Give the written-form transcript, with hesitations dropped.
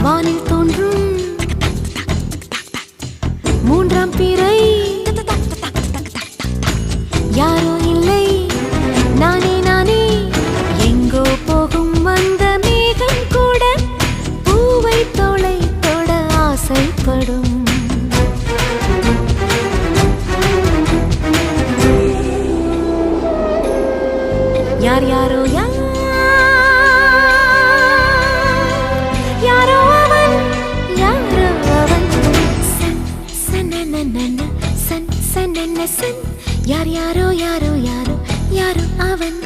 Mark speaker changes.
Speaker 1: வானில் தோன்றும் மூன்றாம் பிறை யாரோ இல்லை நானே நானே எங்கோ போகும் வந்த மேகம் கூட பூவை தோளை தொட ஆசைப்படும் யார் யாரோ யாரோ அவன் சன் சன் சன் சன் யார் யாரோ யாரோ யாரோ யாரோ அவன்